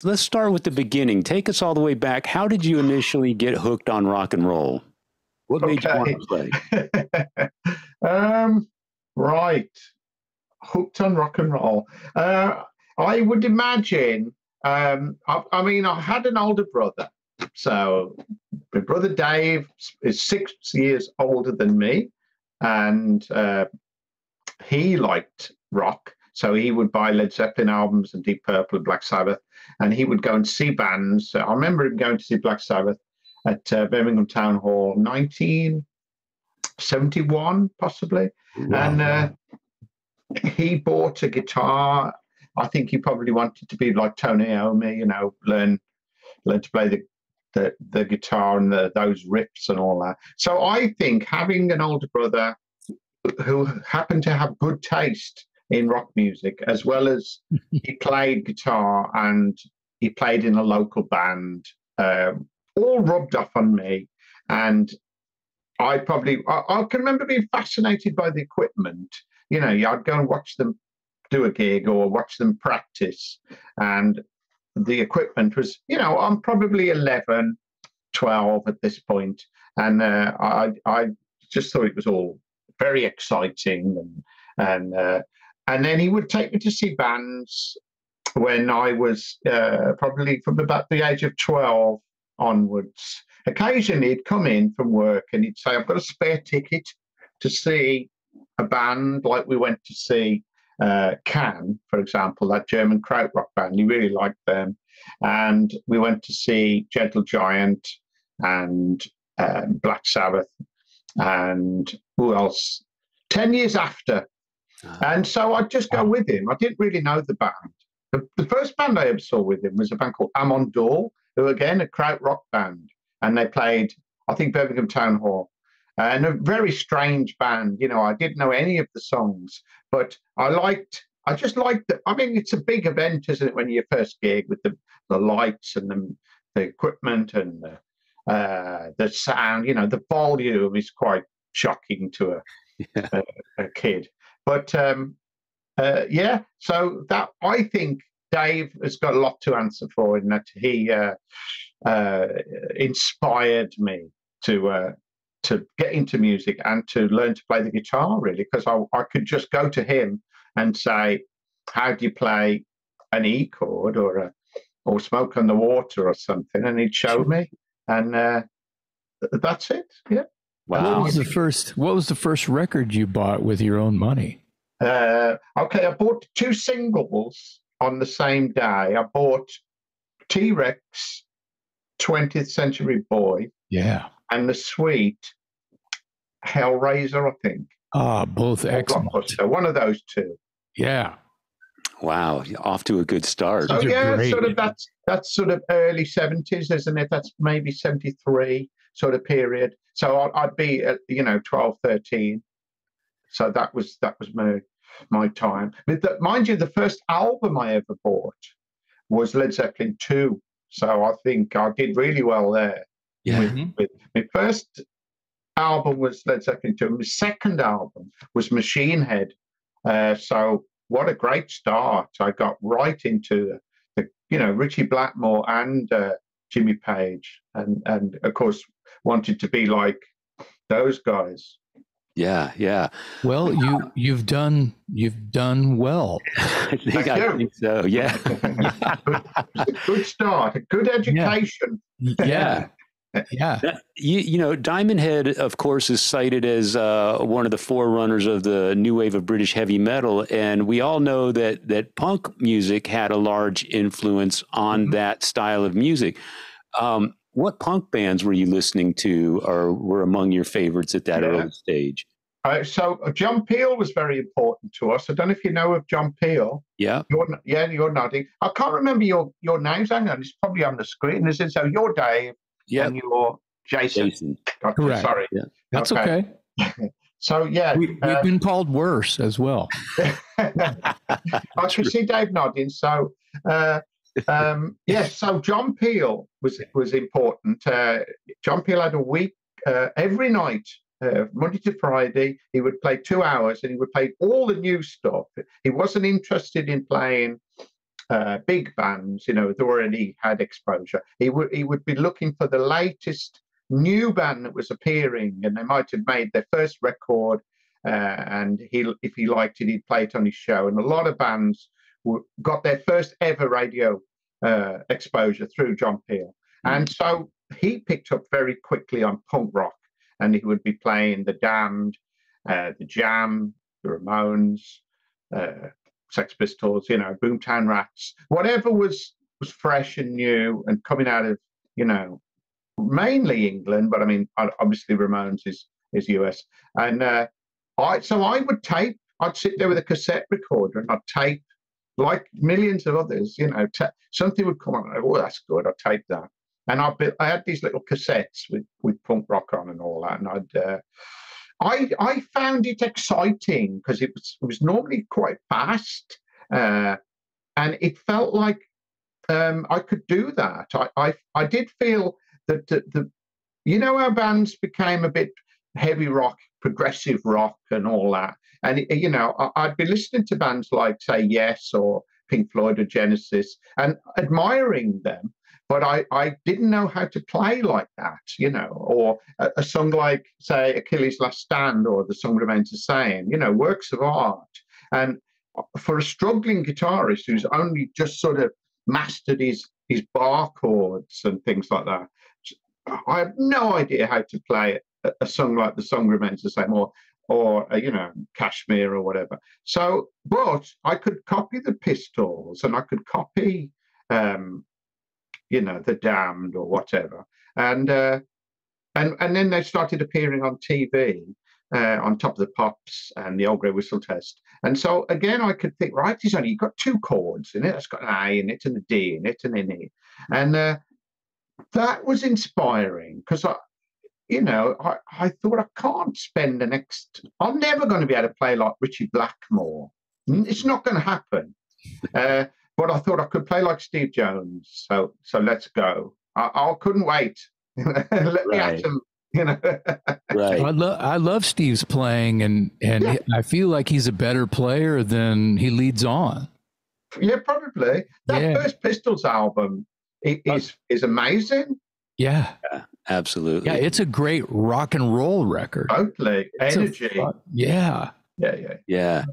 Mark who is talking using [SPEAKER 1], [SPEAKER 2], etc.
[SPEAKER 1] let's start with the beginning. Take us all the way back. How did you initially get hooked on rock and roll? What made you want to play?
[SPEAKER 2] Right. Hooked on rock and roll. I would imagine, I mean, I had an older brother. So my brother Dave is 6 years older than me, and he liked rock. So he would buy Led Zeppelin albums and Deep Purple and Black Sabbath, and he would go and see bands. I remember him going to see Black Sabbath at Birmingham Town Hall, 1971, possibly. Wow. And he bought a guitar. I think he probably wanted to be like Tony Iommi, you know, learn to play the guitar and those riffs and all that. So I think having an older brother who happened to have good taste in rock music, as well as he played guitar and he played in a local band, all rubbed off on me. And I can remember being fascinated by the equipment. You know, I'd go and watch them do a gig or watch them practice. And the equipment was, you know, I'm probably 11, 12 at this point. And I just thought it was all very exciting. And then he would take me to see bands when I was probably from about the age of 12 onwards. Occasionally he'd come in from work and he'd say, I've got a spare ticket to see a band, like we went to see Can, for example, that German krautrock band. He really liked them. And we went to see Gentle Giant and Black Sabbath and who else? 10 years after. And so I'd just go with him. I didn't really know the band. The first band I ever saw with him was a band called Amon Dore, who, again, a krautrock band. And they played, I think, Birmingham Town Hall. And a very strange band. You know, I didn't know any of the songs, but I just liked it. I mean, it's a big event, isn't it, when you first gig with the lights and the equipment and the sound. You know, the volume is quite shocking to a kid. But yeah, so that I think Dave has got a lot to answer for in that he inspired me to get into music and to learn to play the guitar, really, because I could just go to him and say, how do you play an E chord or Smoke on the Water or something, and he'd show me, and that's it. Yeah.
[SPEAKER 3] Wow. What was the first record you bought with your own money?
[SPEAKER 2] Okay, I bought 2 singles on the same day. I bought T-Rex, 20th Century Boy, and the Sweet Hellraiser, I think.
[SPEAKER 3] Both excellent.
[SPEAKER 2] One of those 2.
[SPEAKER 3] Yeah.
[SPEAKER 1] Wow, off to a good start.
[SPEAKER 2] So yeah, sort of that's sort of early 70s, isn't it? That's maybe 73 sort of period. So I'd be at, 12, 13. So that was my time. But mind you, the first album I ever bought was Led Zeppelin 2. So I think I did really well there.
[SPEAKER 1] Yeah.
[SPEAKER 2] My first album was Led Zeppelin 2. My second album was Machine Head. So what a great start. I got right into the Richie Blackmore and Jimmy Page, and of course wanted to be like those guys.
[SPEAKER 1] Yeah, yeah.
[SPEAKER 3] Well, you've done well.
[SPEAKER 1] I think so. Yeah.
[SPEAKER 2] It's a good start, a good education.
[SPEAKER 3] Yeah. Yeah.
[SPEAKER 1] Diamond Head, of course, is cited as one of the forerunners of the new wave of British heavy metal. And we all know that punk music had a large influence on that style of music. What punk bands were you listening to or were among your favorites at that early stage?
[SPEAKER 2] So John Peel was very important to us. I don't know if you know of John Peel.
[SPEAKER 1] Yeah.
[SPEAKER 2] You're nodding. I can't remember your names. Hang on, it's probably on the screen. Is it? So you're Dave and you're Jason.
[SPEAKER 3] Correct.
[SPEAKER 2] Sorry.
[SPEAKER 3] Yeah. That's okay.
[SPEAKER 2] So, yeah.
[SPEAKER 3] We've been called worse as well.
[SPEAKER 2] I can see Dave nodding. So, so John Peel was important. John Peel had a week every night, Monday to Friday. He would play 2 hours and he would play all the new stuff. He wasn't interested in playing big bands, you know, that already had exposure. He would be looking for the latest new band that was appearing, and they might have made their first record, and if he liked it, he'd play it on his show. And a lot of bands got their first ever radio exposure through John Peel. And so he picked up very quickly on punk rock, and he would be playing the Damned, the Jam, the Ramones, Sex Pistols, you know, Boomtown Rats, whatever was fresh and new and coming out of, you know, mainly England, but I mean, obviously Ramones is US. And so I would tape. I'd sit there with a cassette recorder and I'd tape, like millions of others, you know, something would come on. Oh, that's good. I'd tape that. And I had these little cassettes with punk rock on and all that. And I found it exciting because it was normally quite fast, and it felt like I could do that. I did feel that you know, our bands became a bit heavy rock, progressive rock, and all that. And you know, I'd be listening to bands like, say, Yes or Pink Floyd or Genesis, and admiring them. But I didn't know how to play like that, you know, or a song like, say, Achilles' Last Stand or The Song Remains the Same, you know, works of art. And for a struggling guitarist who's only just sort of mastered his bar chords and things like that, I have no idea how to play a song like The Song Remains the Same or you know, Kashmir or whatever. So, but I could copy the Pistols and I could copy you know, the Damned or whatever, and then they started appearing on TV, on Top of the Pops and the Old Grey Whistle Test. And so again, I could think, right, he's only got two chords in it. It's got an A in it and a D in it and an E, and that was inspiring because you know, I thought I can't spend the next. I'm never going to be able to play like Richie Blackmore. It's not going to happen. But I thought I could play like Steve Jones, so let's go. I couldn't wait. Let me at him, you know.
[SPEAKER 1] Right.
[SPEAKER 3] I love Steve's playing, and yeah. I feel like he's a better player than he leads on.
[SPEAKER 2] Yeah, probably. That first Pistols album is amazing.
[SPEAKER 3] Yeah,
[SPEAKER 1] absolutely.
[SPEAKER 3] Yeah, it's a great rock and roll record.
[SPEAKER 2] Totally. Energy.
[SPEAKER 3] Yeah.
[SPEAKER 1] Yeah.